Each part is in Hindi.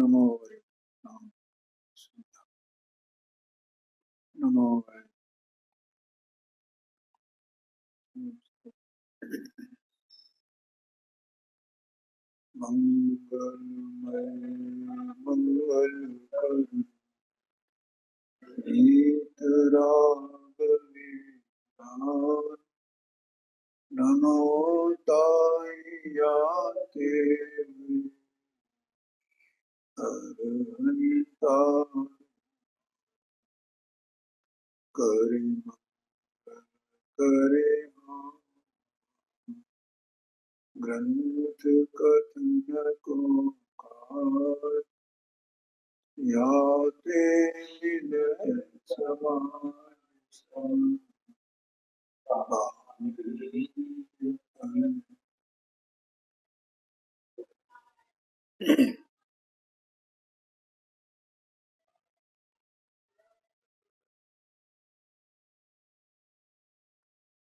नमो हरि नाम नमो हरि मंगलमय मंगल करुणीत राघवे नमो तायाते अरहरिता करे करे ग्रंथ कथन को कार याते विनय समाज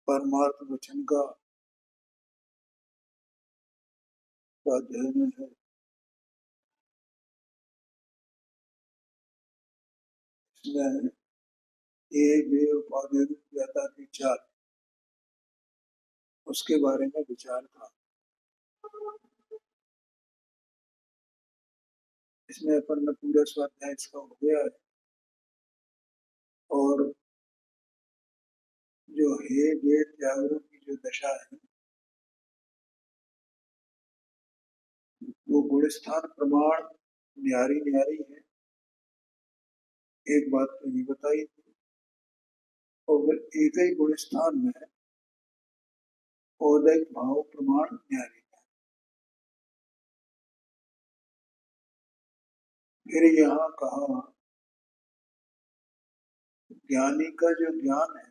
परमार्थ वचन का अध्ययन है। इसमें एक उपाधि व्याता की चार उसके बारे में विचार था। इसमें अपन ने पूरा स्वाध्याय इसका हो गया है और जो हे वेद जागरण की जो दशा है वो गुणस्थान प्रमाण न्यारी न्यारी है। एक बात तो ये बताई थी और फिर एक ही गुणस्थान में औदैक भाव प्रमाण न्यारी है। फिर यहाँ कहा ज्ञानी का जो ज्ञान है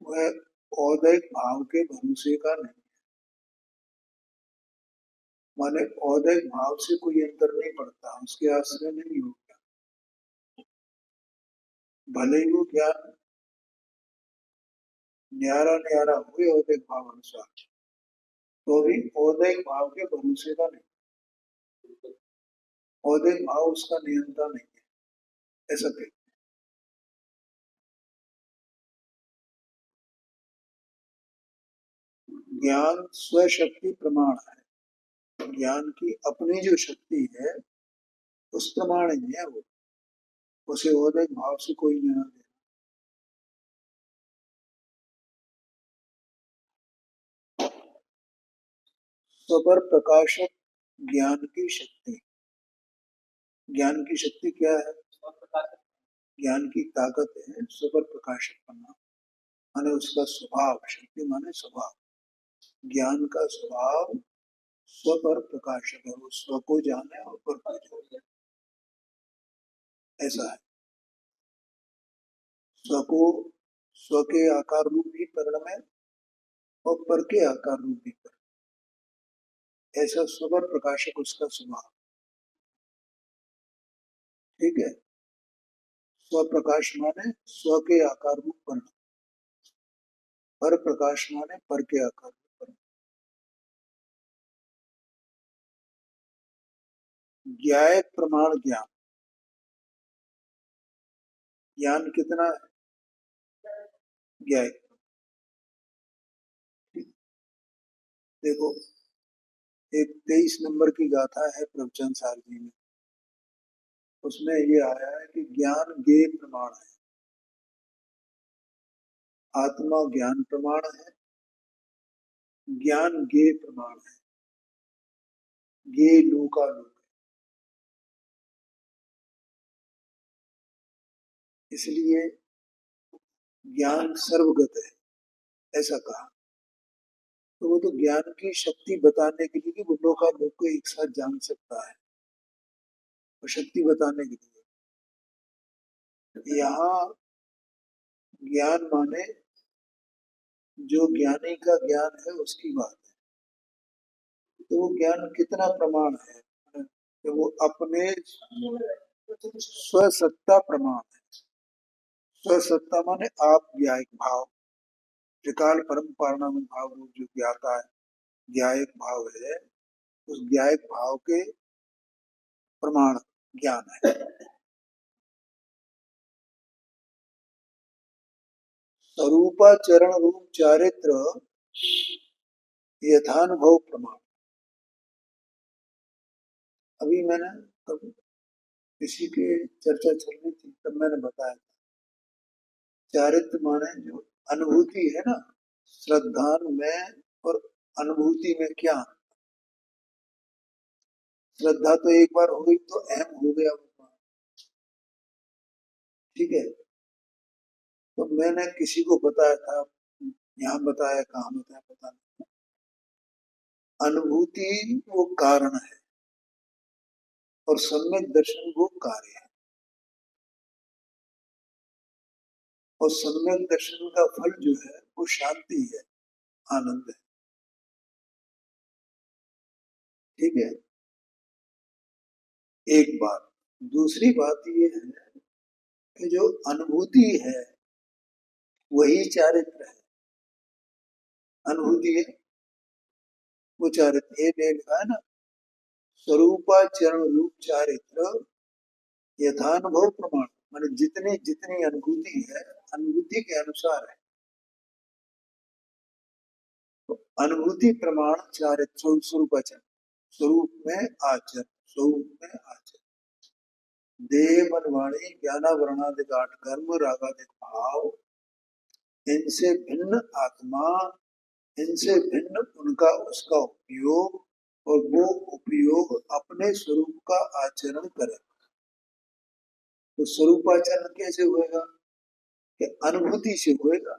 वह औदैक भाव के भरोसे का नहीं, माने औदैक भाव से कोई अंतर नहीं पड़ता, उसके आश्रय नहीं हो गया। भले ही वो ज्ञान न्यारा न्यारा हुए औदैक भाव अनुसार तो भी औदैक भाव के भरोसे का नहीं, औदैक भाव उसका नियंत्रण नहीं है, ऐसा कहते। ज्ञान स्वशक्ति प्रमाण है, ज्ञान की अपनी जो शक्ति है उस प्रमाण ही है वो, उसे औदैक भाव से कोई नहीं दे। स्वर प्रकाशक ज्ञान की शक्ति, ज्ञान की शक्ति क्या है? ज्ञान की ताकत है स्वर प्रकाशक बनना, माने उसका स्वभाव, शक्ति माने स्वभाव। ज्ञान का स्वभाव स्व पर प्रकाशक है, वो स्व को जाने और पर को जाने, ऐसा है। स्व को स्व के आकार रूप भी पर में और पर के आकार रूप भी पर, ऐसा स्वर प्रकाशक उसका स्वभाव। ठीक है, स्व प्रकाश माने स्व के आकार रूप पर, पर प्रकाश माने पर के आकार रूप पर। ज्ञायक प्रमाण ज्ञान, ज्ञान कितना है? ज्ञायक। देखो एक 23 नंबर की गाथा है प्रवचन सार जी में, उसमें ये आया है कि ज्ञान ज्ञेय प्रमाण है, आत्मा ज्ञान प्रमाण है, ज्ञान ज्ञेय प्रमाण है, ज्ञेय लोकालोक है। इसलिए ज्ञान सर्वगत है, ऐसा कहा। तो वो तो ज्ञान की शक्ति बताने के लिए वो लोकालोक को एक साथ जान सकता है, वो शक्ति बताने के लिए। यहाँ ज्ञान माने जो ज्ञानी का ज्ञान है उसकी बात है। तो वो ज्ञान कितना प्रमाण है? तो वो अपने स्वसत्ता प्रमाण है। स्वसत्ता माने आप ज्ञायक भाव, त्रिकाल परम पारणाम भाव रूप जो ज्ञाता है, ज्ञायक भाव है, उस ज्ञायक भाव के प्रमाण ज्ञान है। स्वरूपाचरण रूप चारित्र यथानुभव प्रमाण। अभी मैंने तब किसी की चर्चा चल रही थी तब मैंने बताया चारित्र माने जो अनुभूति है ना, श्रद्धा में और अनुभूति में क्या। श्रद्धा तो एक बार हो गई तो अहम हो गया, ठीक है। तो मैंने किसी को बताया था, यहाँ बताया कहाँ बताया पता नहीं। अनुभूति वो कारण है और सम्यक दर्शन वो कार्य है, और सम्यक दर्शन का फल जो है वो शांति है, आनंद है, ठीक है। एक बात। दूसरी बात ये है कि जो अनुभूति है वही चारित्र है। अनुभूति है वो चारित्र, ये लिखा है ना, स्वरूपाचरण रूप चारित्र यथानुभव प्रमाण, माने जितनी जितनी अनुभूति है अनुभूति के अनुसार है। तो अनुभूति प्रमाण चारित्र स्वरूपाचरण, स्वरूप में आचरण, स्वरूप में आचरण। देह मन वाणी ज्ञानावरणादि गाठ कर्म रागादि भाव, इनसे भिन्न आत्मा, इनसे भिन्न उनका उसका उपयोग, और वो उपयोग अपने स्वरूप का आचरण करे। तो स्वरूपाचरण कैसे होएगा कि अनुभूति से होएगा।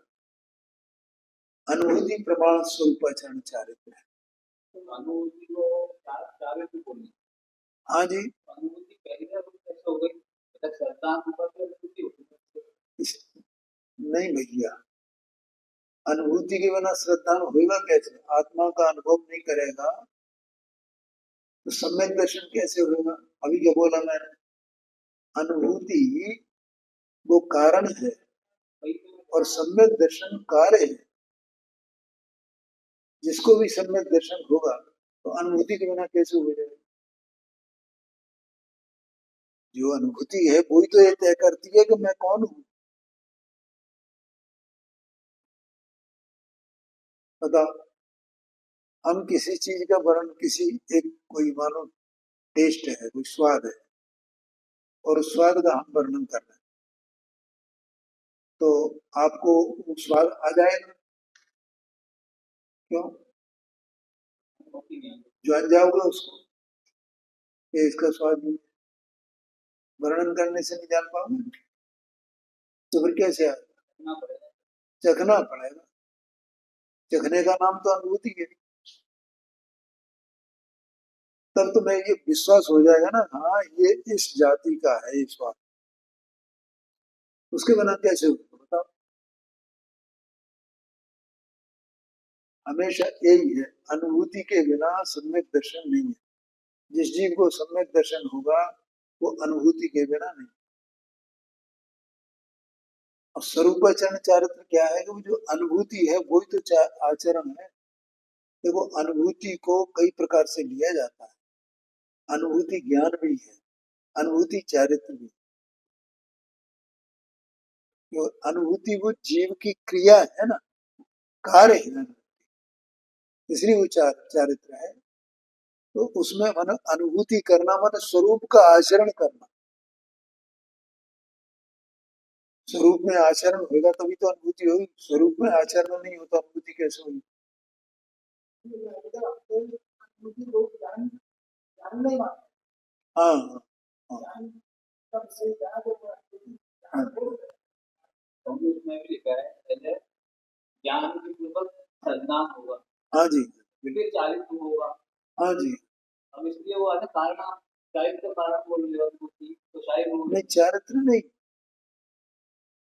अनुभूति प्रमाण स्वरूपाचरण चारित्र है। अनुभूति को चारित्र बोली। हाँ जी, अनुभूति पहले कैसे हो गई, नहीं भैया, अनुभूति के बिना श्रद्धा होगा कैसे? आत्मा का अनुभव नहीं करेगा तो सम्यक दर्शन कैसे होगा? अभी क्या बोला मैंने, अनुभूति वो कारण है और सम्यक दर्शन कार्य है। जिसको भी सम्यक दर्शन होगा तो अनुभूति के बिना कैसे हो जाएगा? जो अनुभूति है वही तो ये तय करती है कि मैं कौन हूं। बताओ, हम किसी चीज का वर्णन, किसी एक कोई मानो टेस्ट है, कोई स्वाद है, और उस स्वाद का हम वर्णन कर रहे हैं, तो आपको स्वाद आ जाएगा? क्यों? जान जाओगे उसको कि इसका स्वाद नहीं, वर्णन करने से नहीं जान पाओगे तो फिर कैसे आएगा? चखना पड़ेगा। चखने का नाम तो अनुभूति है। तब तो मैं ये विश्वास हो जाएगा ना, हाँ ये इस जाति का है ये स्वाद। उसके बिना कैसे होगा बताओ? हमेशा यही है, अनुभूति के बिना सम्यक दर्शन नहीं है। जिस जीव को सम्यक दर्शन होगा वो अनुभूति के बिना नहीं। और स्वरूपाचरण चारित्र क्या है कि वो जो अनुभूति है वही तो आचरण है। देखो, अनुभूति को कई प्रकार से लिया जाता है। अनुभूति ज्ञान भी है, अनुभूति चारित्र भी। अनुभूति वो जीव की क्रिया है ना, कार्य है, इसलिए वो चारित्र है। तो उसमें मन अनुभूति करना मन स्वरूप का आचरण करना। स्वरूप में आचरण होगा तभी तो अनुभूति होगी। स्वरूप में आचरण नहीं होता अनुभूति कैसे होगी? हाँ हाँ हाँ, उसमें भी लिखा है पहले ज्ञान के पूर्वक संज्ञान होगा। हाँ जी, फिर चारित्र होगा। हाँ जी, अब इसलिए वो आने कारण चारित्र कारण बोल रहे हो तो शायद नहीं, चारित्र नहीं,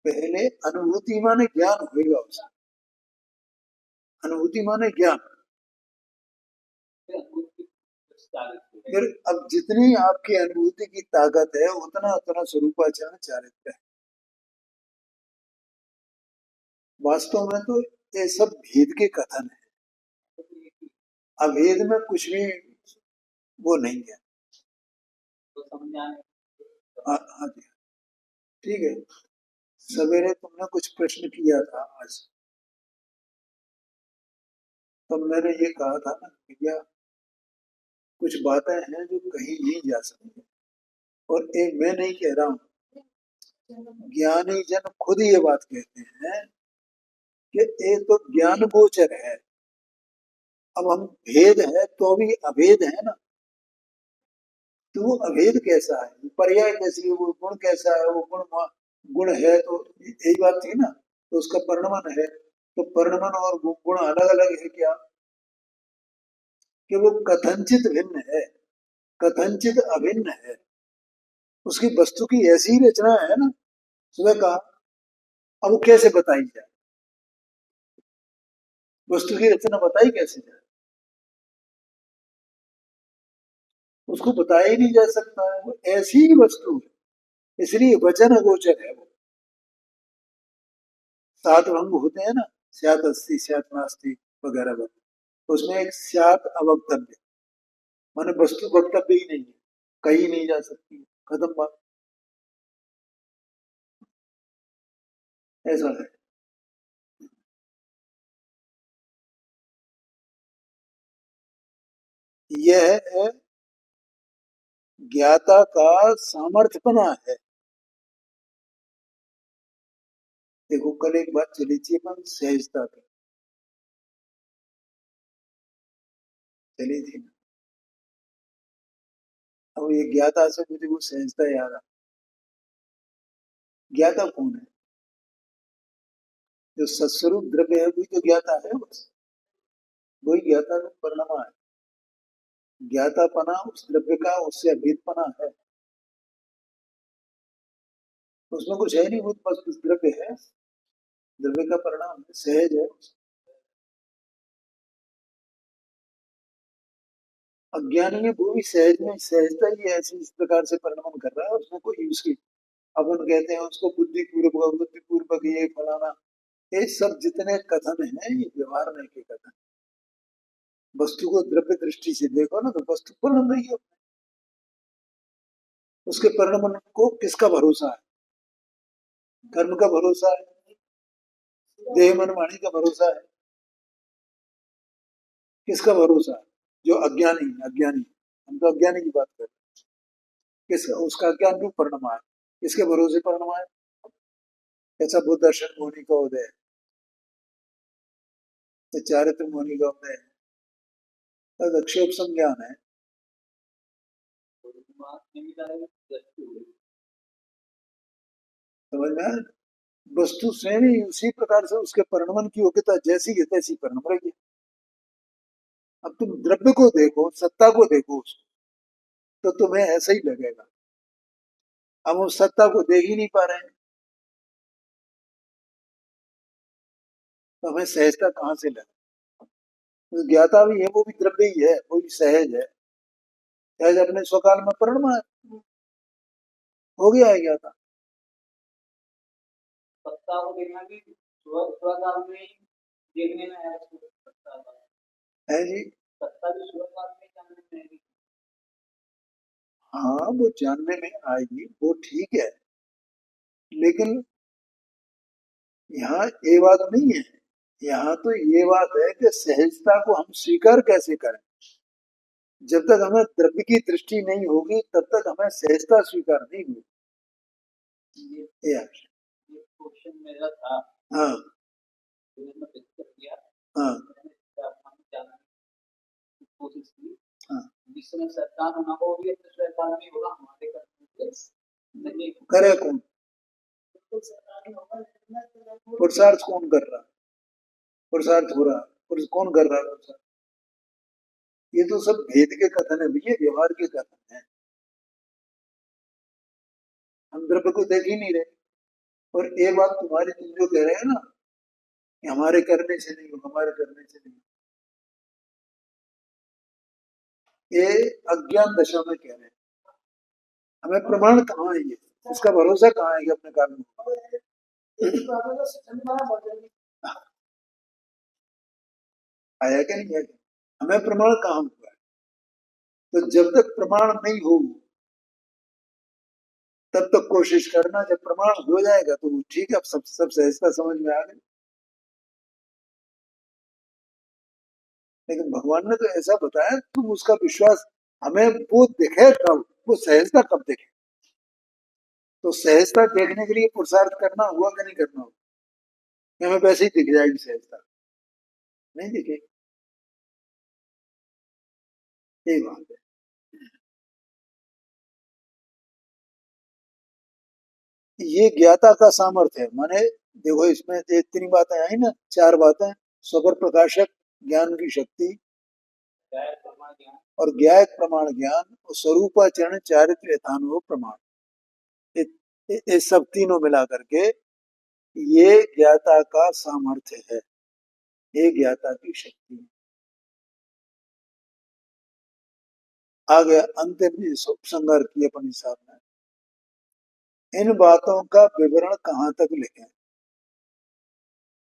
पहले अनुभूति माने ज्ञान होगा उसका। अनुभूति माने ज्ञान। फिर अब जितनी आपकी अनुभूति की ताकत है उतना उतना स्वरूपाचरण चारित्र है। वास्तव में तो ये सब भेद के कथन है, अभेद में कुछ भी वो नहीं है। हाँ जी, ठीक है। सवेरे तुमने कुछ प्रश्न किया था आज, तो मैंने ये कहा था ना भैया, कुछ बातें हैं जो कहीं नहीं जा सकती, और एक मैं नहीं कह रहा हूँ, ज्ञानी जन खुद ये बात कहते हैं कि एक तो ज्ञान गोचर है। अब हम भेद है तो भी अभेद है ना, तो वो अभेद कैसा है, पर्याय कैसी है, वो गुण कैसा है, वो गुण है तो यही बात थी ना, तो उसका परिणमन है, तो परिणमन और गुण अलग अलग है क्या, कि वो कथनचित भिन्न है, कथनचित अभिन्न है, उसकी वस्तु की ऐसी ही रचना है ना, सुबह कहा। अब वो कैसे बताई जाए, वस्तु की रचना बताई कैसे जाए, उसको बताया ही नहीं जा सकता है, वो ऐसी ही वस्तु है, इसलिए वचन अगोचर है वो। सात भंग होते हैं ना, स्यात् अस्ति स्यात् नास्ति वगैरह वगैरह, उसमें एक स्यात् अवक्तव्य, माने वस्तु वक्तव्य ही नहीं है, कही नहीं जा सकती, खत्म बात, ऐसा है। यह है ज्ञाता का सामर्थ्यपना है। देखो कल एक बात चली थी अपन सहजता पे, चली थी ना, अब ये ज्ञाता से मुझे वो सहजता याद आ, ज्ञाता कौन है, जो सत्स्वरूप द्रव्य है वही तो ज्ञाता है, बस वही ज्ञाता का परिणाम है। ज्ञातापना उस द्रव्य का उससे अभेदपना है, उसमें कुछ है नहीं, वो तो बस द्रव्य है, द्रव्य का परिणाम है, सहज है। अज्ञानी है वो भी सहज में सहजता ही ऐसी इस प्रकार से परिणाम कर रहा है, उसमें कोई उसकी, अपन कहते हैं उसको बुद्धि पूर्वक, बुद्धि पूर्वक ये फलाना, ये सब जितने कथन हैं ये व्यवहार में के कथन, वस्तु को द्रव्य दृष्टि से देखो ना तो वस्तु पूर्ण नहीं है, उसके परिणाम को किसका भरोसा है, कर्म का भरोसा है, देह मन वाणी का भरोसा है, किसका भरोसा है, जो अज्ञानी है, अज्ञानी, हम तो अज्ञानी की बात कर रहे हैं, किसका, उसका अज्ञान रूप परिणाम है, किसके भरोसे परिणाम है, ऐसा बुद्ध दर्शन होने का उदय है, चारित्र होने का उदय है, अक्षेप संज्ञान है, समझ में आया? वस्तु स्वयं ही उसी प्रकार से उसके परिणमन की योग्यता जैसी है तैसी परिणम रहेगी। अब तुम द्रव्य को देखो, सत्ता को देखो उसको, तो तुम्हें ऐसा ही लगेगा, हम उस सत्ता को देख ही नहीं पा रहे हैं, तो हमें सहजता कहाँ से लगे, तो ज्ञाता भी है वो भी द्रव्य ही है, वो भी सहज है, सहज अपने स्वकाल में परिणमा हो गया है ज्ञाता। है जी, हाँ वो जानने में आएगी, वो ठीक है, लेकिन यहाँ ये बात नहीं है, यहाँ तो ये बात है कि सहजता को हम स्वीकार कैसे करें, जब तक हमें द्रव्य की दृष्टि नहीं होगी तब तक हमें सहजता स्वीकार नहीं होगी। यार हाँ हाँ हाँ, करे कौन, पुरुषार्थ कौन कर रहा, पुरुषार्थ हो रहा, पुरुष कौन कर रहा है पुरुषार्थ, ये तो सब भेद के कथन है भैया, व्यवहार के कथन है, हम द्रव्य को देख ही नहीं रहे। और एक बात तुम्हारी, तुम जो कह रहे हैं ना कि हमारे करने से नहीं हो, हमारे करने से नहीं हो, ये अज्ञान दशा में कह रहे हैं, हमें प्रमाण कहाँ है, ये इसका भरोसा कहाँ है कि अपने कारण आया क्या नहीं आया, हमें प्रमाण कहाँ हुआ है, तो जब तक प्रमाण नहीं हो तब तक कोशिश करना, जब प्रमाण हो जाएगा तो ठीक है, अब सब सहजता समझ में आ गई। लेकिन भगवान ने तो ऐसा बताया, तुम उसका विश्वास, हमें वो दिखे कब, वो सहजता कब दिखे। तो सहजता देखने के लिए पुरुषार्थ करना हुआ कि नहीं करना होगा, कि हमें वैसे ही दिख जाएगी सहजता, नहीं दिखेगी। यही बात है। ये ज्ञाता का सामर्थ्य है, माने देखो इसमें इतनी बातें आई ना, चार बातें: स्वपर प्रकाशक ज्ञान की शक्ति, और ज्ञायक प्रमाण ज्ञान, और स्वरूपाचरण चारित्र यथानुभव प्रमाण। इस सब तीनों मिला करके ये ज्ञाता का सामर्थ्य है, ये ज्ञाता की शक्ति है। आगे अंतिम उपसंहार किए अपन हिसाब में, इन बातों का विवरण कहाँ तक लिखें,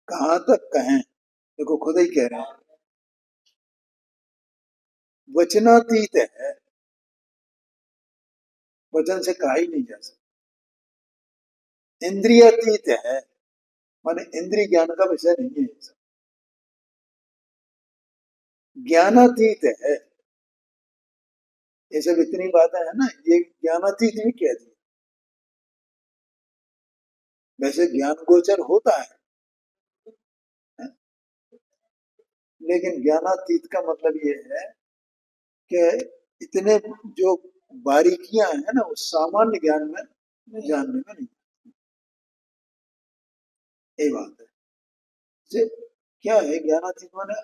कहाँ तक कहें। देखो खुद ही कह रहे हैं, वचनातीत है, वचन से कहा ही नहीं जा सकता। इंद्रियातीत है, माने इंद्रिय ज्ञान का विषय नहीं है। ज्ञानातीत है, ये सब इतनी बातें है ना, ये ज्ञानातीत भी कह दी। वैसे ज्ञान गोचर होता है, लेकिन ज्ञानातीत का मतलब ये है कि इतने जो बारीकियां हैं ना, वो सामान्य ज्ञान में जानने में नहीं। ये बात है। जे क्या है ज्ञानातीत माने,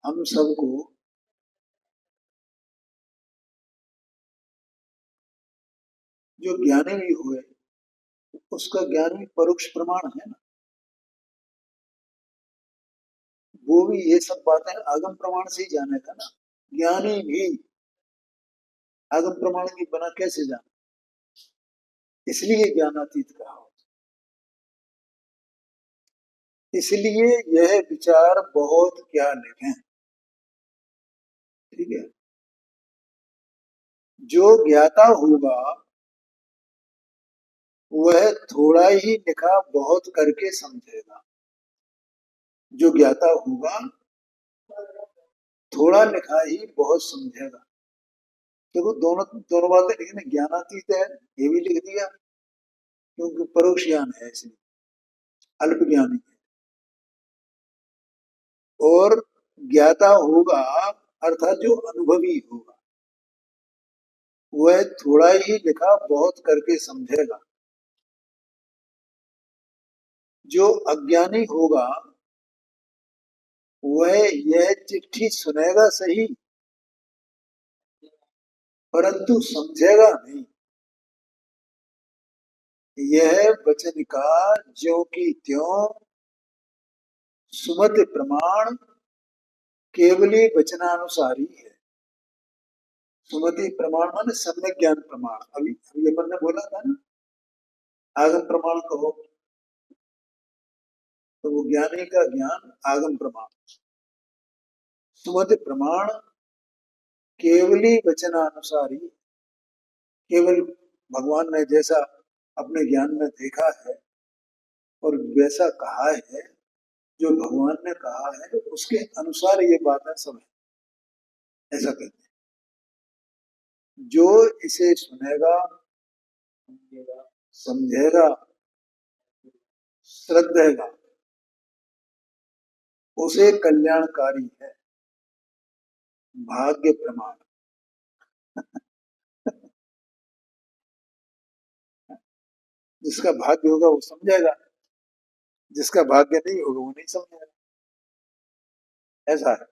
हम सबको जो ज्ञानी भी हुए, उसका ज्ञान भी परोक्ष प्रमाण है ना, वो भी ये सब बातें आगम प्रमाण से ही जानेगा ना। ज्ञानी भी आगम प्रमाण के बिना कैसे जाने, इसलिए ज्ञानातीत कहा। इसलिए यह विचार बहुत क्या लिखें, ठीक है। जो ज्ञाता होगा वह थोड़ा ही लिखा बहुत करके समझेगा। जो ज्ञाता होगा थोड़ा लिखा ही बहुत समझेगा। देखो दोनों दोनों बातें लिखने, ज्ञानातीत है ये भी लिख दिया, क्योंकि परोक्ष ज्ञान है, इसलिए अल्प ज्ञानी है। और ज्ञाता होगा अर्थात जो अनुभवी होगा, वह थोड़ा ही लिखा बहुत करके समझेगा। जो अज्ञानी होगा वह यह चिट्ठी सुनेगा सही, परंतु समझेगा नहीं। यह वचन का ज्यों की त्यों सुमति प्रमाण केवली वचनानुसारी है। सुमति प्रमाण माने सम्यक ज्ञान प्रमाण। अभी अभी अपन ने बोला था ना, आगम प्रमाण कहो, तो वो ज्ञानी का ज्ञान आगम प्रमाण। सुमति प्रमाण केवली वचनानुसारी, केवल भगवान ने जैसा अपने ज्ञान में देखा है और वैसा कहा है, जो भगवान ने कहा है उसके अनुसार ये बातें सब है, ऐसा कहते हैं। जो इसे सुनेगा, समझेगा, श्रद्धेगा, उसे कल्याणकारी है। भाग्य प्रमाण, जिसका भाग्य होगा वो समझेगा, जिसका भाग्य नहीं होगा वो नहीं समझेगा, ऐसा है।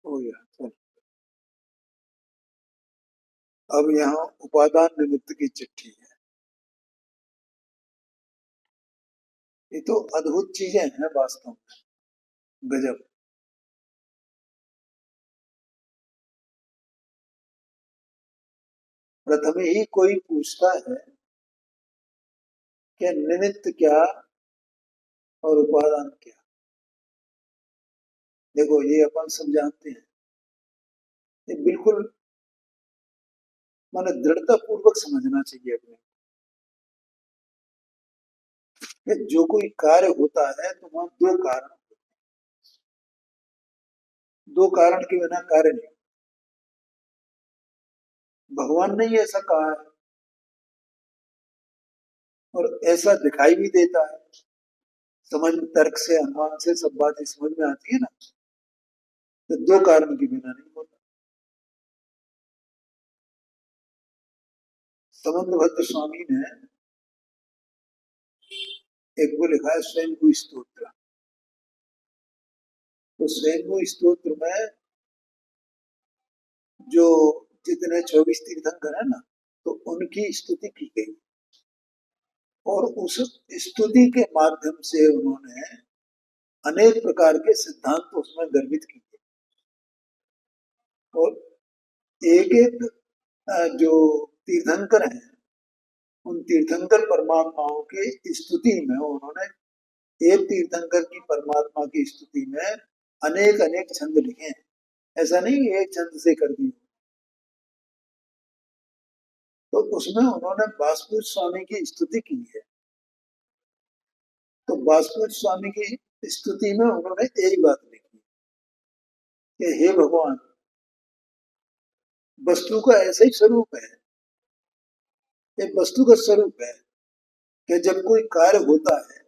हो गया चल। अब यहाँ उपादान निमित्त की चिट्ठी है। ये तो अद्भुत चीजें हैं वास्तव में, गजब। प्रथम ही कोई पूछता है कि निमित्त क्या और उपादान क्या। देखो ये अपन सब जानते हैं, ये बिल्कुल माने दृढ़ता पूर्वक समझना चाहिए अपने कि जो कोई कार्य होता है तो वहां दो कारण के बिना कार्य नहीं। भगवान ने ही ऐसा कहा है और ऐसा दिखाई भी देता है। समझ तर्क से अनुमान से सब बातें समझ में आती है ना, तो दो कारण के बिना नहीं होता। संबंध भद्र स्वामी ने एक वो लिखा है स्वयंभू स्तोत्र। तो स्वयंभू स्तोत्र में जो जितने 24 तीर्थंकर है ना, तो उनकी स्तुति की गई और उस स्तुति के माध्यम से उन्होंने अनेक प्रकार के सिद्धांत उसमें गर्भित किए। और एक एक जो तीर्थंकर हैं, उन तीर्थंकर परमात्माओं के स्तुति में उन्होंने एक तीर्थंकर की परमात्मा की स्तुति में अनेक अनेक छंद लिखे हैं। ऐसा नहीं एक छंद से कर दी। तो उसमें उन्होंने बासुदेव स्वामी की स्तुति की है। तो बासुदेव स्वामी की स्तुति में उन्होंने यही बात लिखी कि हे भगवान, वस्तु का ऐसा ही स्वरूप है, एक वस्तु का स्वरूप है कि जब कोई कार्य होता है,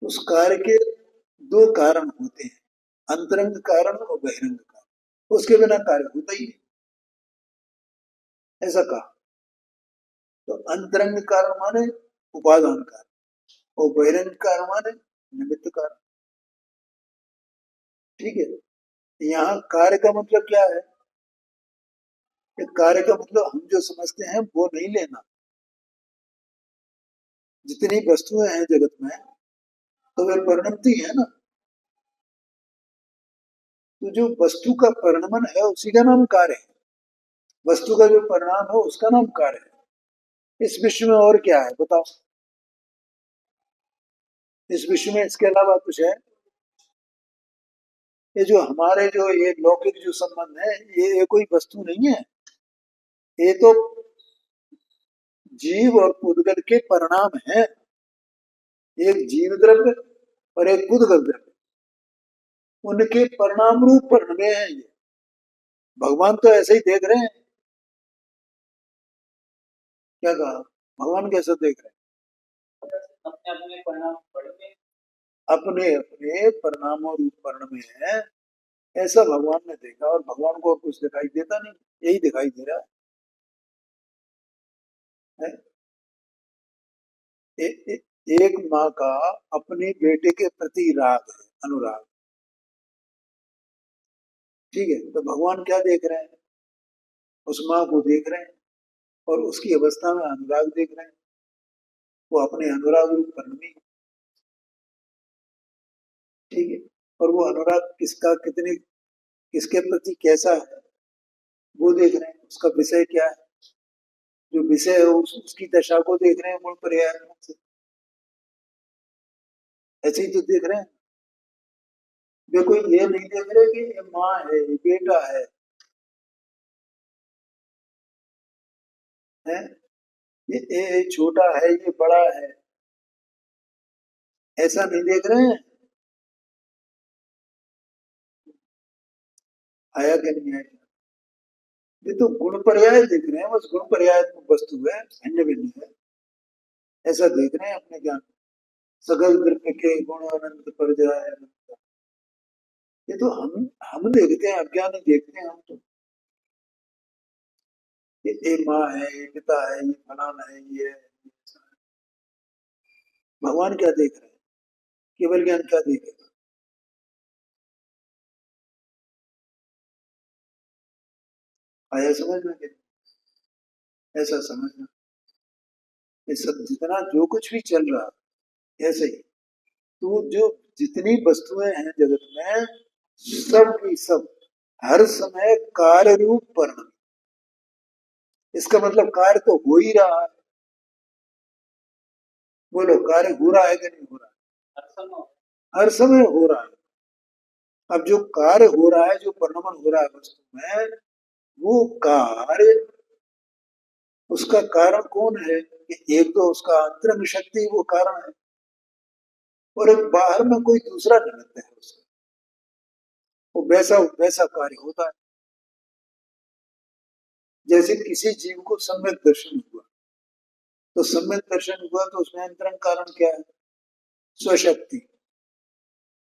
उस कार्य के दो कारण होते हैं, अंतरंग कारण और बहिरंग कारण। उसके बिना कार्य होता ही नहीं, ऐसा कहा। तो अंतरंग कारण माने उपादान कारण और बहिरंग कारण माने निमित्त कारण। ठीक है। यहाँ कार्य का मतलब क्या है? कार्य का मतलब हम जो समझते हैं वो नहीं लेना। जितनी वस्तुएं हैं जगत में, तो वे परिणमती है ना। तो जो वस्तु का परिणमन है उसी का नाम कार्य है। वस्तु का जो परिणाम है उसका नाम कार्य है। इस विश्व में और क्या है बताओ? इस विश्व में इसके अलावा कुछ है? ये जो हमारे जो ये लौकिक जो संबंध है, ये कोई वस्तु नहीं है। ये तो जीव और पुद्गल के परिणाम है। एक जीव द्रव्य और एक पुद्गल द्रव्य, उनके परिणाम रूप परिणमे हैं ये। भगवान तो ऐसे ही देख रहे हैं। क्या कहा? भगवान कैसे देख रहे हैं? अपने अपने परिणाम अपने अपने परिणामों रूप परिणमे है, ऐसा भगवान ने देखा। और भगवान को और कुछ दिखाई देता नहीं, यही दिखाई दे रहा है। एक माँ का अपने बेटे के प्रति राग है, अनुराग। ठीक है। तो भगवान क्या देख रहे हैं? उस माँ को देख रहे हैं और उसकी अवस्था में अनुराग देख रहे हैं। वो अपने अनुराग रूप परिणमी। ठीक है। और वो अनुराग किसका कितने किसके प्रति कैसा है वो देख रहे हैं। उसका विषय क्या है, जो विषय है उसकी दशा को देख रहे हैं मूल पर्याय से। ऐसे ही तो देख रहे हैं। वे कोई ये नहीं देख रहे कि ये माँ है, ये बेटा है ये छोटा है, ये बड़ा है, ऐसा नहीं देख रहे हैं। आया कि नहीं आया? ये तो गुण पर्याय देख रहे हैं, बस गुण पर्याय वस्तु है, भिन्न भिन्न है, ऐसा देख रहे हैं अपने ज्ञान। सकल द्रव्य के गुण अनंत पर जाए। ये तो हम देखते हैं, अज्ञानी देखते हैं हम तो। ये माँ है, ये पिता है, ये फलाना है, ये है, ऐसा है। भगवान क्या देख रहे हैं? केवल ज्ञान क्या देखेगा? आया समझ में? ऐसा समझना। ये सब जितना जो कुछ भी चल रहा है ऐसे ही। तो जो जितनी वस्तुएं हैं जगत में, सब की सब हर समय कार्य रूप परिणम। इसका मतलब कार्य तो हो ही रहा है। बोलो, कार्य हो रहा है कि नहीं हो रहा है? हर समय हो रहा है। अब जो कार्य हो रहा है, जो परिणमन हो रहा है वस्तु में, वो कार्य, उसका कारण कौन है? कि एक तो उसका अंतरंग शक्ति वो कारण है, और एक बाहर में कोई दूसरा निमित्त है उसका, वो वैसा वैसा कार्य होता है। जैसे किसी जीव को सम्यक दर्शन हुआ, तो सम्यक दर्शन हुआ तो उसमें अंतरंग कारण क्या है? स्वशक्ति।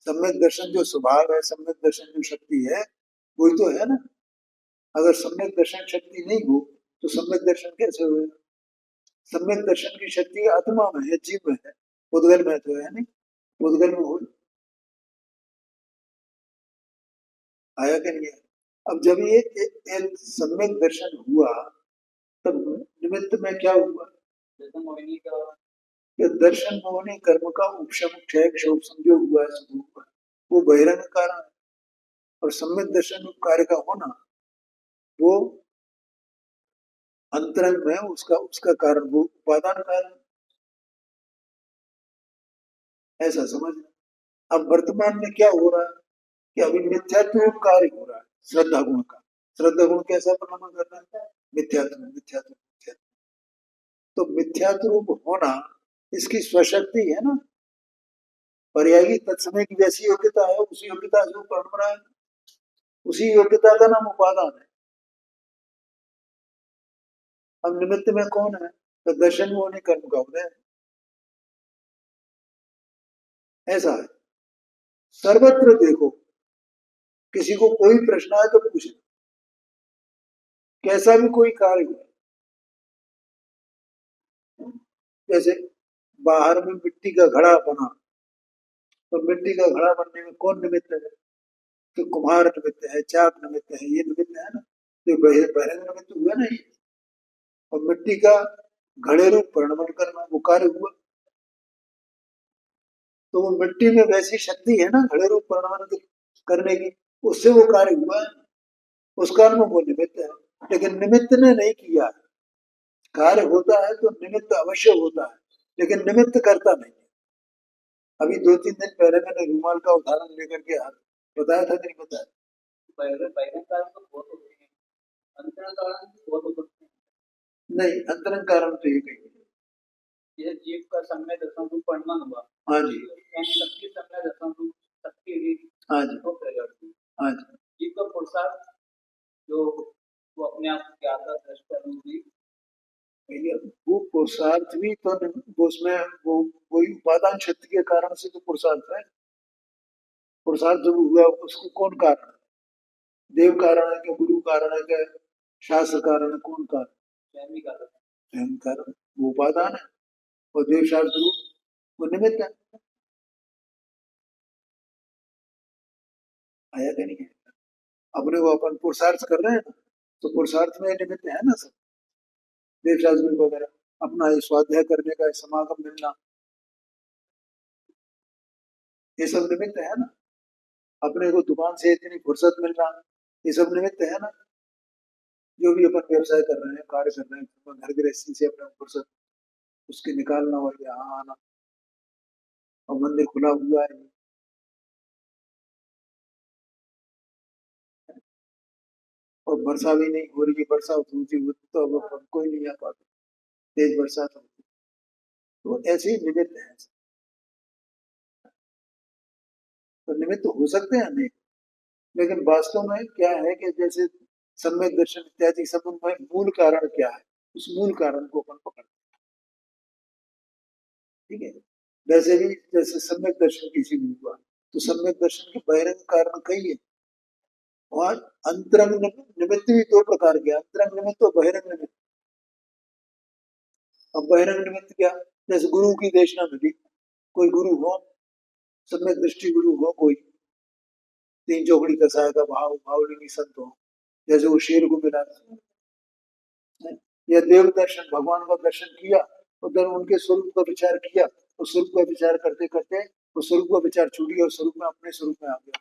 सम्यक दर्शन जो स्वभाव है, सम्यक दर्शन जो शक्ति है, वही तो है ना। अगर सम्यक दर्शन शक्ति नहीं हो तो सम्यक दर्शन कैसे होगा? सम्यक दर्शन की शक्ति आत्मा में है, जीव में है, उद्गल में तो है नहीं। उद्गल में हो, आया कि नहीं आया? अब जब ये एक सम्यक दर्शन हुआ, तब निमित्त में क्या हुआ? ये दर्शन मोहनी कर्म का उपशम क्षय क्षोभ जो हुआ है, शुरू हुआ, वो बहिरंग कारण है। और सम्यक दर्शन कार्य का होना, वो अंतरंग में उसका उसका कारण, वो उपादान कारण, ऐसा समझना। अब वर्तमान में क्या हो रहा है कि अभी मिथ्यात्व कार्य हो रहा है श्रद्धा गुण का। श्रद्धा गुण कैसा परिणाम कर रहा है? मिथ्यात्व, मिथ्यात्व, मिथ्यात्व। तो मिथ्यात्व रूप होना इसकी स्वशक्ति है ना। पर्यायी तत्समय की जैसी योग्यता है, उसी योग्यता से वो परिणम रहा है, उसी योग्यता का नाम उपादान है। अब निमित्त में कौन है? तो दर्शन में होने कर्म का उदय, ऐसा है। सर्वत्र देखो, किसी को कोई प्रश्न आए तो पूछे, कैसा भी कोई कार्य हो, जैसे बाहर में मिट्टी का घड़ा बना, तो मिट्टी का घड़ा बनने में कौन निमित्त है? तो कुम्हार निमित्त है, चाक निमित्त है, ये निमित्त है ना। तो बहिरंग निमित्त हुआ ना ये। और मिट्टी का घड़े रूप परिणमन करना, वो कार्य हुआ। तो वो मिट्टी में वैसी शक्ति है ना घड़े रूप परिणमन करने की, उससे वो कार्य हुआ है, उस कारण में वो निमित्त है। लेकिन निमित्त ने नहीं किया। कार्य होता है तो निमित्त अवश्य होता है, लेकिन निमित्त करता नहीं है। अभी 2-3 दिन पहले मैंने रूमाल का उदाहरण लेकर के बताया था कि नहीं बताया? नहीं, अंतरंग कारण तो ये कही, ये जीव का समय दशम रूप परिणाम हुआ। हाँ जी, शक्ति समय दशम रूप शक्ति। हाँ जी, हाँ जी, जीव का पुरुषार्थ जो वो अपने आप ज्ञाता दृष्टा रूपी, वो पुरुषार्थ भी तो वो उसमें वो वही उपादान शक्ति के कारण से तो पुरुषार्थ है। पुरुषार्थ जब हुआ उसको कौन कारण है? देव कारण है, क्या गुरु कारण है, क्या शास्त्र कारण है? कौन कारण? स्वयं कारण, वो उपादान है। और देव शास्त्र वो निमित्त है। आया कि नहीं? अपने को अपन पुरुषार्थ कर रहे हैं ना, तो पुरुषार्थ में निमित्त है ना सब। देव शास्त्र वगैरह अपना ये स्वाध्याय करने का समागम मिलना, ये सब निमित्त है ना। अपने को दुकान से इतनी फुर्सत मिलना, ये सब निमित्त है ना। जो भी अपन व्यवसाय कर रहे हैं, कार्य कर रहे हैं, घर गृहस्थी से अपने फुर्सत उसके निकालना और यहाँ आना, और मंदिर खुला हुआ है, और वर्षा भी नहीं हो रही है। वर्षा होती होती तो अब अपन कोई नहीं आ पाता, तेज बरसात होती, तो ऐसे ही निमित्त है। तो निमित्त हो सकते हैं अनेक, लेकिन वास्तव में क्या है कि जैसे सम्यक दर्शन इत्यादि सब में मूल कारण क्या है, उस मूल कारण को अपन पकड़ते हैं। ठीक है, वैसे भी जैसे सम्यक दर्शन किसी भी हुआ, तो सम्यक दर्शन के बहिरंग कारण कई है, और अंतरंग निमित्त भी दो प्रकार के, अंतरंग निमित्त और बहिरंग निमित्त। अब बहिरंग निमित्त क्या? जैसे गुरु की देशना मिली, कोई गुरु हो, सम्यक दृष्टि गुरु हो, कोई तीन चौकड़ी कसाय का भाव भावलिंगी संत हो, जैसे वो शेर को मिला, या देव दर्शन, भगवान का दर्शन किया, उधर उनके स्वरूप का विचार किया, उस स्वरूप का विचार करते करते उस स्वरूप का विचार छूट गया, उस स्वरूप में अपने स्वरूप में आ गया,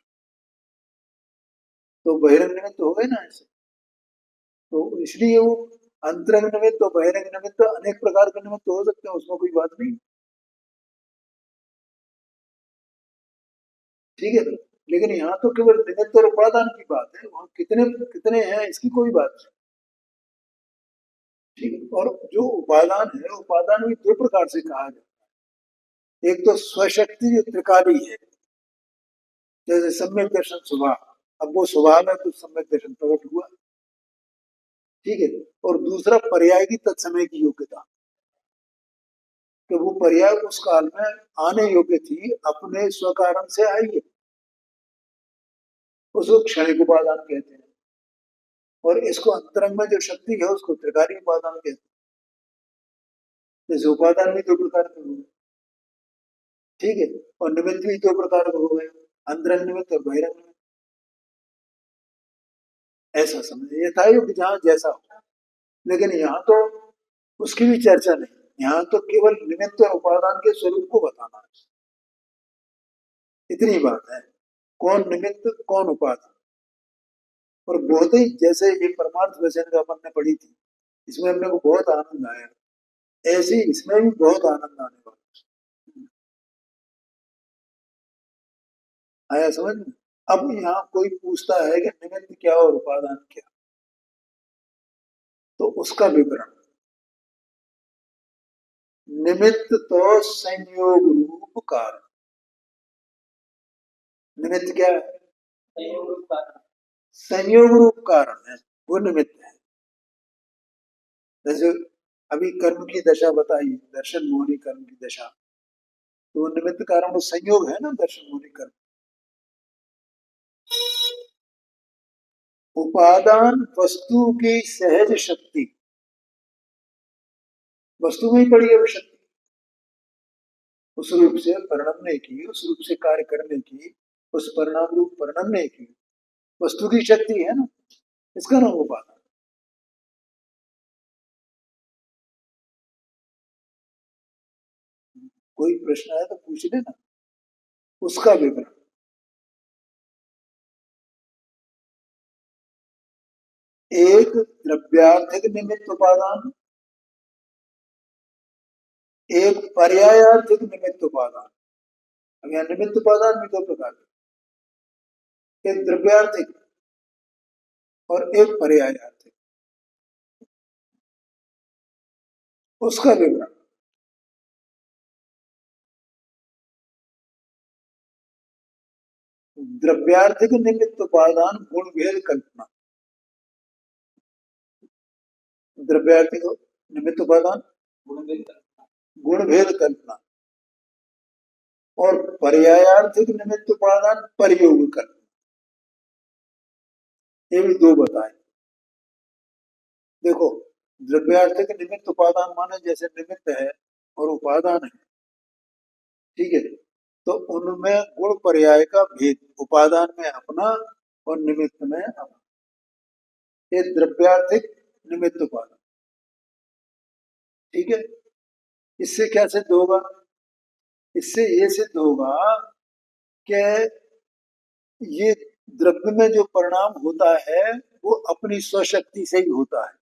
तो बहिरंग निमित्त हो गए ना ऐसे। तो इसलिए वो अंतरंग निमित्त तो बहिरंग निमित्त तो अनेक प्रकार के निमित्त हो सकते हैं, उसमें कोई बात नहीं, ठीक है। लेकिन यहाँ तो केवल निमित्त और उपादान की बात है, वहां कितने कितने हैं इसकी कोई बात नहीं, ठीक है। और जो उपादान है, उपादान भी दो प्रकार से कहा जाता है। एक तो स्वशक्ति जो त्रिकाली है, जैसे सम्यक दर्शन स्वभाव, अब वो स्वभाव में तो सम्यक दर्शन प्रकट हुआ, ठीक है। और दूसरा पर्याय की तत्समय की योग्यता, कि वो पर्याय उस काल में आने योग्य थी, अपने स्वकारण से आई है, उसको क्षणिक उपादान कहते हैं। और इसको अंतरंग में जो शक्ति है उसको त्रिकाली उपादान कहते हैं। जैसे उपादान भी दो प्रकार के हो गए, ठीक है। और निमित्त भी दो प्रकार के हो गए, अंतरंग निमित्त और बहिरंग निमित्त। ऐसा समझे यथा युग जहाँ जैसा हो, लेकिन यहाँ तो उसकी भी चर्चा नहीं, यहाँ तो केवल निमित्त और उपादान के स्वरूप को बताना है, इतनी बात है। कौन निमित्त कौन उपादान। और बहुत ही, जैसे ये परमार्थ वचन का अपन ने पढ़ी थी, इसमें अपने को बहुत आनंद आया, ऐसे ही इसमें भी बहुत आनंद आने वाला आया समझ में। अब यहाँ कोई पूछता है कि निमित्त क्या और उपादान क्या, तो उसका विवरण, निमित्त तो संयोग रूप कारण। निमित्त क्या है? संयोग रूप कारण है, वो निमित्त है। जैसे अभी कर्म की दशा बताई, दर्शन मोहनी कर्म की दशा, तो वो निमित्त कारण, वो संयोग है ना दर्शन मोहनी कर्म। उपादान वस्तु की सहज शक्ति, वस्तु में ही पड़ी है वो शक्ति, उस रूप से परिणमने की, उस रूप से कार्य करने की, उस परिणाम रूप परिणमने की वस्तु की शक्ति है ना, इसका नाम उपादान। कोई प्रश्न है तो पूछ लेना, उसका विवरण। एक द्रव्यार्थिक निमित्त उपादान, एक पर्यायार्थिक निमित्त उपादान। अब यहाँ निमित्त उपादान भी दो प्रकार के, एक द्रव्यार्थिक और एक पर्यायार्थिक, उसका विवरण। द्रव्यार्थिक निमित्त उपादान गुण भेद कल्पना, द्रव्यार्थिक निमित्त उपादान गुण भेद कल्पना, और पर्यायार्थिक निमित्त उपादान परयोग कल्पना, ये भी दो बताए। देखो, द्रव्यार्थिक निमित्त उपादान माने जैसे निमित्त है और उपादान है, ठीक है। तो उनमें गुण पर्याय का भेद, उपादान में अपना और निमित्त में अपना, ये द्रव्यार्थिक निमित्त उपादान, ठीक है। इससे क्या सिद्ध होगा? इससे ये सिद्ध होगा कि ये द्रव्य में जो परिणाम होता है वो अपनी स्वशक्ति से ही होता है,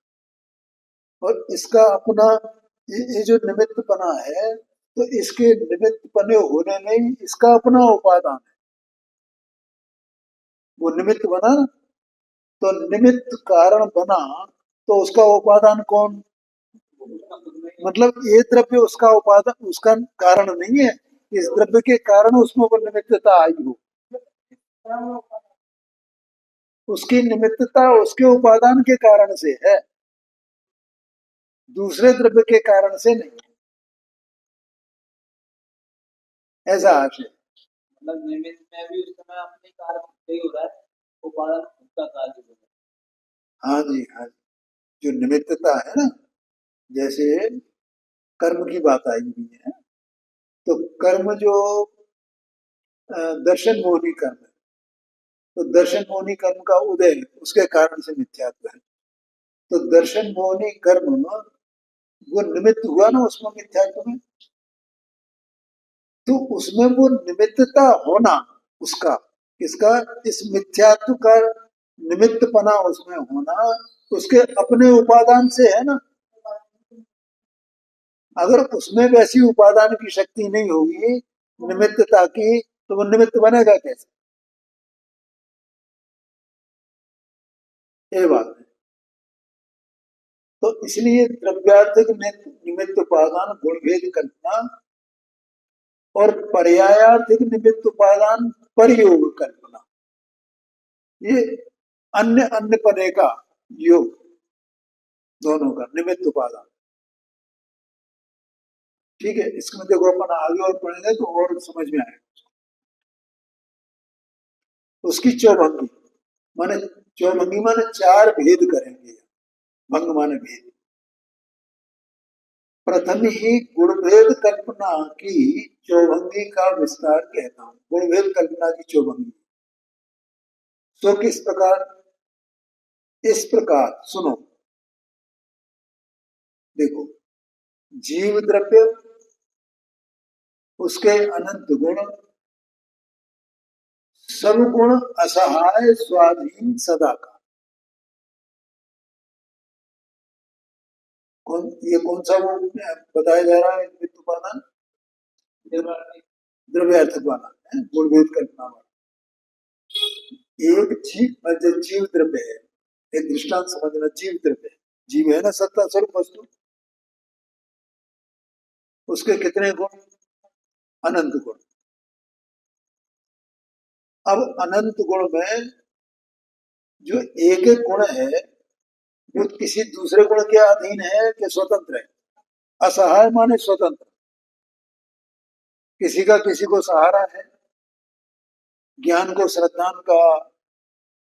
और इसका अपना ये जो निमित्त बना है, तो इसके निमित्त बने होने में ही इसका अपना उपादान है। वो निमित्त बना ना, तो निमित्त कारण बना, तो उसका उपादान कौन? मतलब ये द्रव्य उसका उपादान, उसका कारण नहीं है, इस द्रव्य के कारण उसमें वो निमित्तता आई हो, उसकी निमित्तता उसके उपादान के कारण से है, दूसरे द्रव्य के कारण से नहीं। ऐसा आशय। मतलब निमित्त में भी उस समय अपने कार्य से ही हो रहा है, उपादान उसका कार्य हो रहा है। हाँ जी, हाँ जी। जो निमित्तता है ना, जैसे कर्म की बात आई हुई है, तो कर्म जो दर्शन मोहनी कर्म है, तो दर्शन मोहनी कर्म का उदय उसके कारण से मिथ्यात्व है। तो दर्शन मोहनी कर्म वो निमित्त हुआ ना उसमें मिथ्यात्व में, तो उसमें वो निमित्तता होना, उसका, इसका, इस मिथ्यात्व का निमित्तपना उसमें होना, उसके अपने उपादान से है ना। अगर उसमें वैसी उपादान की शक्ति नहीं होगी निमित्तता की, तो वो निमित्त बनेगा कैसे? ये बात है। तो इसलिए द्रव्यार्थिक निमित्त उपादान गुणभेद कल्पना और पर्यायार्थिक निमित्त उपादान परयोग कल्पना, ये अन्य अन्य पदे का योग, दोनों का निमित्त उपादान। ठीक है, इसमें देखो अपन आगे और पढ़ेंगे तो और समझ में आएगा। उसकी चौभंगी माने, चौभंगी माने चार भेद करेंगे। भंग माने भेद। प्रथम ही गुणभेद कल्पना की चौभंगी का विस्तार कहता हूं। गुणभेद कल्पना की चौभंगी तो किस प्रकार? इस प्रकार सुनो, देखो, जीव द्रव्य, उसके अनंत गुण, सब गुण असहाय स्वाधीन सदा का। ये कौन सा वो बताया जा रहा है? निमित्त उपादान द्रव्यार्थक वाला है, गुणभेद कल्पना वाला। एक जीव, जीव द्रव्य है, एक दृष्टांत समझना। जीव द्रव्य है, जीव है ना सत्ता स्वरूप वस्तु, उसके कितने गुण? अनंत गुण। अब अनंत गुण में जो एक एक गुण है वो किसी दूसरे गुण के अधीन है कि स्वतंत्र है? असहाय माने स्वतंत्र, किसी का किसी को सहारा है। ज्ञान को श्रद्धान का,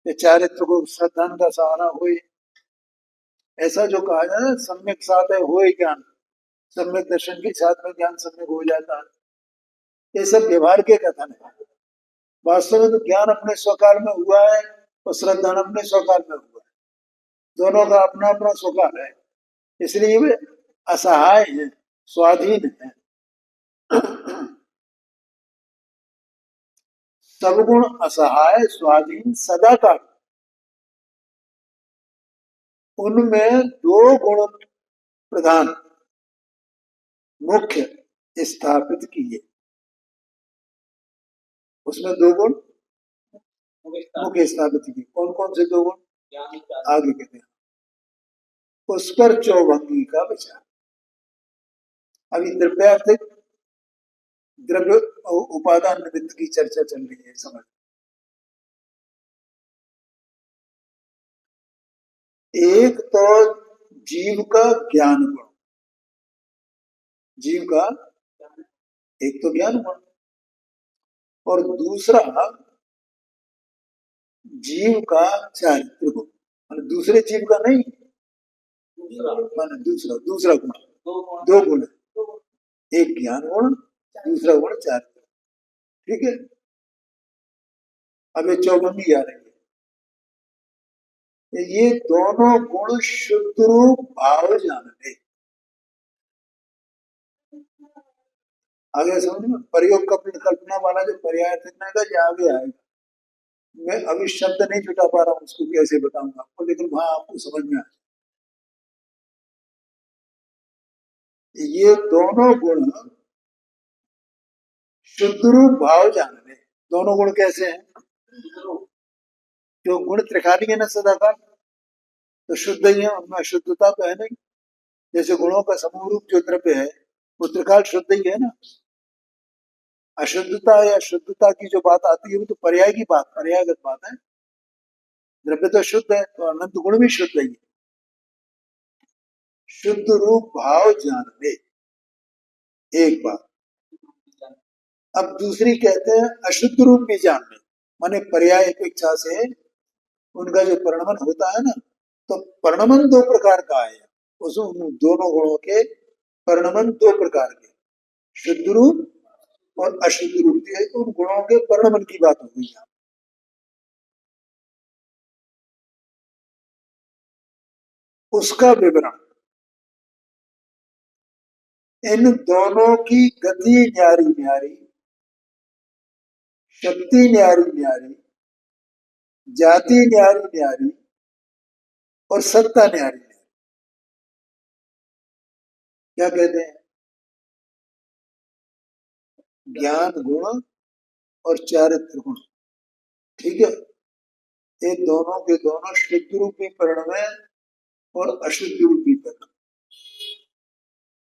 या चारित्र को श्रद्धान का सहारा हुए, ऐसा जो कहा जाए ना, सम्यक साथ है हुए ज्ञान, सम्यक दर्शन के साथ में ज्ञान सम्यक हो जाता है। ये सब व्यवहार के कथन है। वास्तव में तो ज्ञान अपने स्वकाल में हुआ है और श्रद्धान अपने स्वकाल में हुआ है, दोनों का अपना अपना स्वकाल है, इसलिए वे असहाय हैं, स्वाधीन है। सब गुण असहाय स्वाधीन सदा का, उनमें दो गुण प्रधान मुख्य स्थापित किए। उसमें दो गुण मुख्य स्थापित किए। कौन कौन से दो गुण? आगे कहते हैं। उस पर चौभंगी का विचार। अभी द्रव्यार्थिक द्रव्य उपादान निमित्त की चर्चा चल रही है, समझ। एक तो जीव का ज्ञान गुण, जीव का एक तो ज्ञान गुण, और दूसरा जीव का चारित्र गुण, मतलब दूसरे जीव का नहीं, माने दूसरा दूसरा गुण। दो गुण है, एक ज्ञान गुण, दूसरा गुण चारित्र। ठीक है, अब ये चौभंगी आ रही है। ये दोनों गुण शुद्ध रूप भाव जानते। आगे समझ में, प्रयोग कल्पना वाला जो पर्याय का ये आगे आएगा। मैं अभी शब्द नहीं जुटा पा रहा हूँ, उसको कैसे बताऊंगा आपको, लेकिन वहां आपको समझ में आए। ये दोनों गुण शुद्ध रूप भाव जानते। दोनों गुण कैसे हैं? जो गुण त्रिकाली है ना सदा का, तो शुद्ध ही है, उनमें अशुद्धता तो है नहीं। जैसे गुणों का समूह रूप जो द्रव्य है वो त्रिकाल शुद्ध ही है ना। अशुद्धता या शुद्धता की जो बात आती है वो तो पर्याय की बात, पर्यायगत बात है। द्रव्य तो शुद्ध है, तो अनंत गुण भी शुद्ध ही है। शुद्ध रूप भाव जानने, एक बात। अब दूसरी कहते हैं अशुद्ध रूप भी जानने, माने पर्याय अपेक्षा से उनका जो परिणमन होता है ना, तो परिणमन दो प्रकार का है। उस दोनों गुणों के परिणमन दो प्रकार के, शुद्ध रूप और अशुद्ध रूप के, उन गुणों के परिणमन की बात हो गई है। उसका विवरण, इन दोनों की गति न्यारी न्यारी, शक्ति न्यारी न्यारी, जाति न्यारी न्यारी, और सत्ता न्यारी न्यारी। क्या कहते हैं? ज्ञान गुण और चारित्र गुण, ठीक है, ये दोनों के दोनों शुद्ध रूपी परिणाम है और अशुद्ध रूपी परिणाम,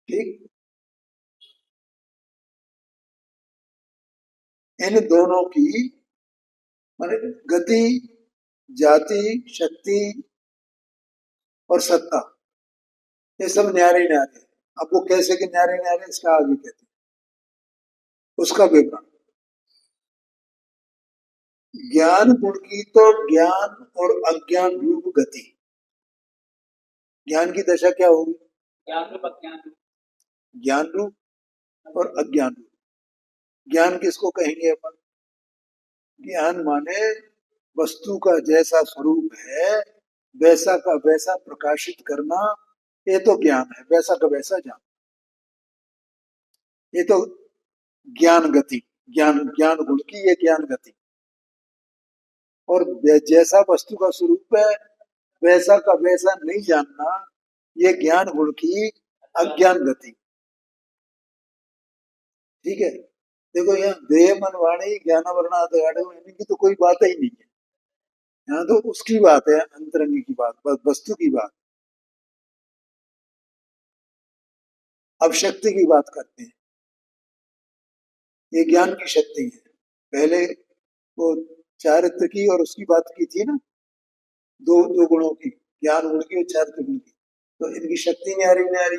ठीक। इन दोनों की माने गति, जाति, शक्ति और सत्ता, ये सब न्यारे न्यारे। अब वो कैसे के न्यारे न्यारे, इसका आगे कहते हैं, उसका विवरण। ज्ञान गुण की तो ज्ञान और अज्ञान रूप गति। ज्ञान की दशा क्या होगी? ज्ञान रूप और अज्ञान रूप। ज्ञान किसको कहेंगे अपन? ज्ञान माने वस्तु का जैसा स्वरूप है वैसा का वैसा प्रकाशित करना, ये तो ज्ञान है, वैसा का वैसा जान, ये तो ज्ञान गति, ज्ञान ज्ञान गुण की ये ज्ञान गति। और जैसा वस्तु का स्वरूप है वैसा का वैसा नहीं जानना, ये ज्ञान गुण की अज्ञान गति, ठीक है। देखो यहाँ देह मन वाणी ज्ञान वर्ण इनकी तो कोई बात ही नहीं है, यहाँ तो उसकी बात है, अंतरंगी की बात, वस्तु की बात। अब शक्ति की बात करते हैं। ये ज्ञान की शक्ति है। पहले वो चारित्र की और उसकी बात की थी ना, दो दो गुणों की, ज्ञान गुण की और चारित्र गुण की। तो इनकी शक्ति न्यारी न्यारी,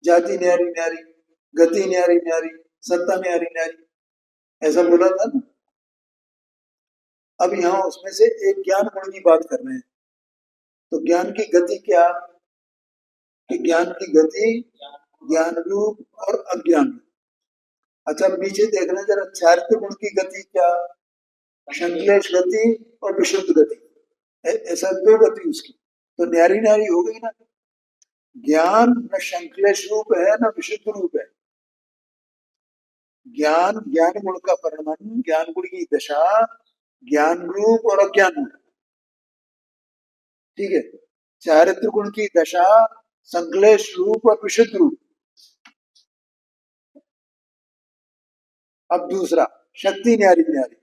जाति न्यारी न्यारी, गति न्यारी न्यारी, सत्ता न्यारी न्यारी, ऐसा बोला था ना। अब यहाँ उसमें से एक ज्ञान गुण की बात कर रहे हैं। तो ज्ञान की गति क्या? कि ज्ञान की गति ज्ञान रूप और अज्ञान रूप। अच्छा पीछे देखना जरा, चारित्र गुण की गति क्या? संश्लेष गति और विशुद्ध गति, ऐसा दो गति उसकी। तो न्यारी न्यारी हो गई ना। ज्ञान न संश्लेष रूप है न विशुद्ध रूप है। ज्ञान ज्ञान गुण का परिणाम, ज्ञान गुण की दशा ज्ञान रूप और अज्ञान रूप, ठीक है। चारित्र गुण की दशा संश्लेष रूप और विशुद्ध रूप। अब दूसरा, शक्ति न्यारी न्यारी।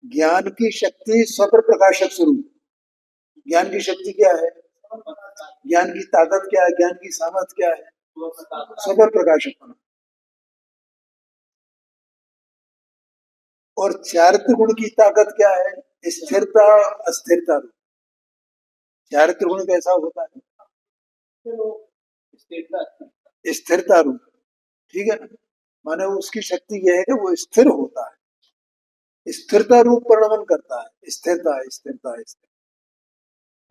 ज्ञान की शक्ति स्वपर प्रकाशक स्वरूप। ज्ञान की शक्ति क्या है? ज्ञान की ताकत क्या है? ज्ञान की सामर्थ्य क्या है? स्वपर प्रकाशक होना। और चारित्र गुण की ताकत क्या है? स्थिरता अस्थिरता रूप। चारित्र गुण कैसा होता है? स्थिरता रूप, ठीक है ना। माने उसकी शक्ति यह है कि वो स्थिर होता है, स्थिरता रूप परिणमन करता है, स्थिरता स्थिरता स्थिर।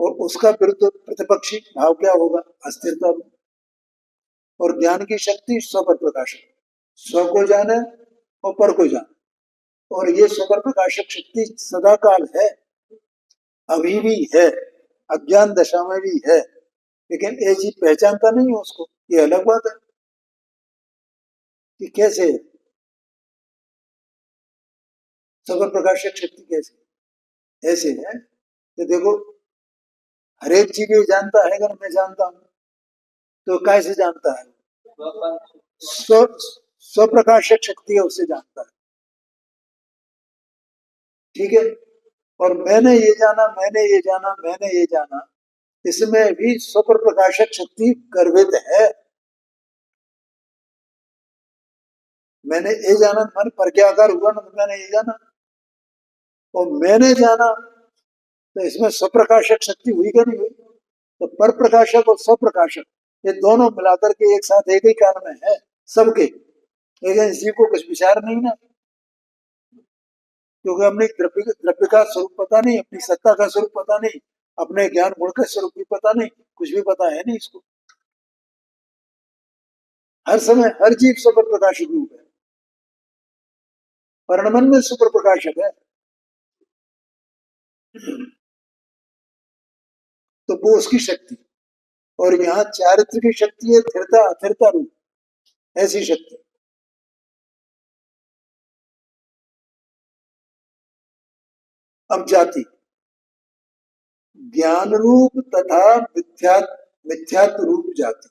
और उसका विरुद्ध प्रतिपक्षी भाव क्या होगा? अस्थिरता रूप। और ज्ञान की शक्ति स्व पर प्रकाशक, स्व को जाने और पर को जाने। और ये स्व पर प्रकाशक शक्ति सदा काल है, अभी भी है, अज्ञान दशा में भी है, लेकिन ये जीव पहचानता नहीं है उसको, ये अलग बात है कि कैसे है स्व प्रकाशक शक्ति, कैसे ऐसे है कि देखो हर एक चीज ये जानता है। अगर मैं जानता हूं तो कैसे जानता है? स्व स्व प्रकाशक शक्ति है, उससे जानता है, ठीक है। और मैंने ये जाना, मैंने ये जाना, मैंने ये जाना, इसमें भी स्व प्रकाशक शक्ति गर्भित है। मैंने ये जाना मन पर क्या आकार हुआ ना, तो मैंने ये जाना। और मैंने जाना तो इसमें स्वप्रकाशक शक्ति हुई क्या नहीं हुई? तो पर प्रकाशक और स्वप्रकाशक ये दोनों मिलाकर के एक साथ एक ही कारण में है सबके, लेकिन इसी को कुछ विचार नहीं ना, क्योंकि हमने द्रव्य का स्वरूप पता नहीं, अपनी सत्ता का स्वरूप पता नहीं, अपने ज्ञान गुण का स्वरूप भी पता नहीं, कुछ भी पता है नहीं इसको। हर समय हर जीव सुपर प्रकाशक रूप है, वर्णमन में सुपर प्रकाशक है, तो वो उसकी शक्ति। और यहाँ चारित्र की शक्ति है स्थिरता अस्थिरता रूप, ऐसी शक्ति। अब जाति, ज्ञान रूप तथा मिथ्यात्व रूप जाति।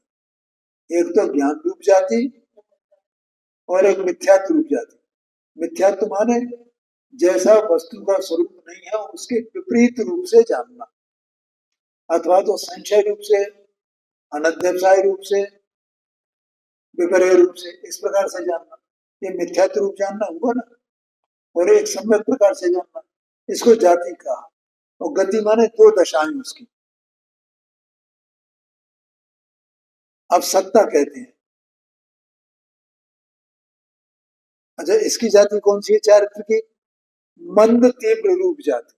एक तो ज्ञान रूप जाति और एक मिथ्यात्व रूप जाति। मिथ्यात्व माने जैसा वस्तु का स्वरूप नहीं है उसके विपरीत रूप से जानना, अथवा तो संशय रूप से, अनध्यवसाय रूप से, विपर्य रूप से, इस प्रकार से जानना, ये मिथ्यात्व रूप जानना हुआ ना। और एक सम्यक प्रकार से जानना, इसको जाति कहा। और गति माने दो दशाएं उसकी। अब सत्ता कहते हैं। अच्छा, इसकी जाति कौन सी है चारित्र की? मंद तीव्र रूप जाति।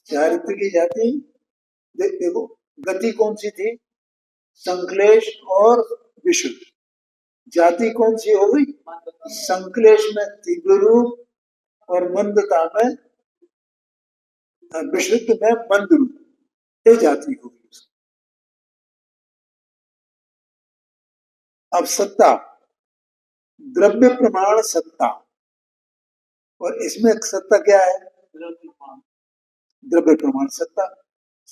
चारित्र की जाति देखो, गति कौन सी थी? संक्लेश और विशुद्ध। जाति कौन सी हो गई? संक्लेश में तीव्र रूप और मंदता में, विशुद्ध में मंद रूप, ये जाति होगी। अब सत्ता, द्रव्य प्रमाण सत्ता, और इसमें सत्ता क्या है? द्रव्य प्रमाण सत्ता।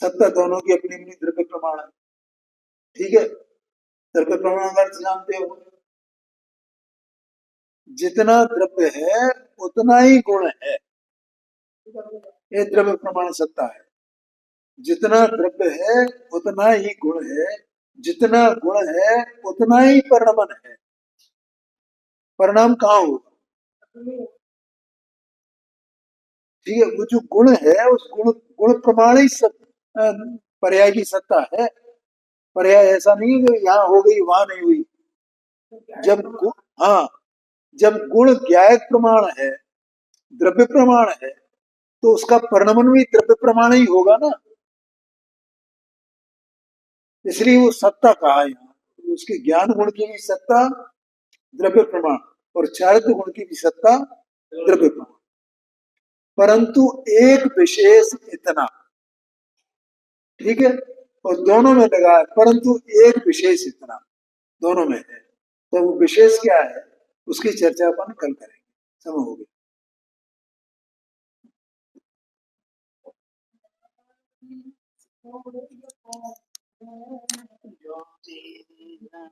सत्ता दोनों की अपनी अपनी द्रव्य प्रमाण है। ठीक है, द्रव्य प्रमाण का अर्थ जानते हो? जितना द्रव्य है उतना ही गुण है, ये द्रव्य प्रमाण सत्ता है। जितना द्रव्य है उतना ही गुण है, जितना गुण है उतना ही परिणाम है। परिणाम कहाँ होगा? ठीक है, वो जो गुण है उस गुण प्रमाण ही पर्याय की सत्ता है। पर्याय ऐसा नहीं है कि यहाँ हो गई वहां नहीं हुई। हाँ, जब गुण ज्ञायक प्रमाण है, द्रव्य प्रमाण है, तो उसका परिणमन भी द्रव्य प्रमाण ही होगा ना। इसलिए वो सत्ता कहा है यहाँ। उसके ज्ञान गुण की भी सत्ता द्रव्य प्रमाण, और चारित्र गुण की भी सत्ता द्रव्य प्रमाण। परंतु एक विशेष इतना, ठीक है, और दोनों में लगा है, परंतु एक विशेष इतना दोनों में है। तो वो विशेष क्या है उसकी चर्चा अपन कल करेंगे। समय हो गया।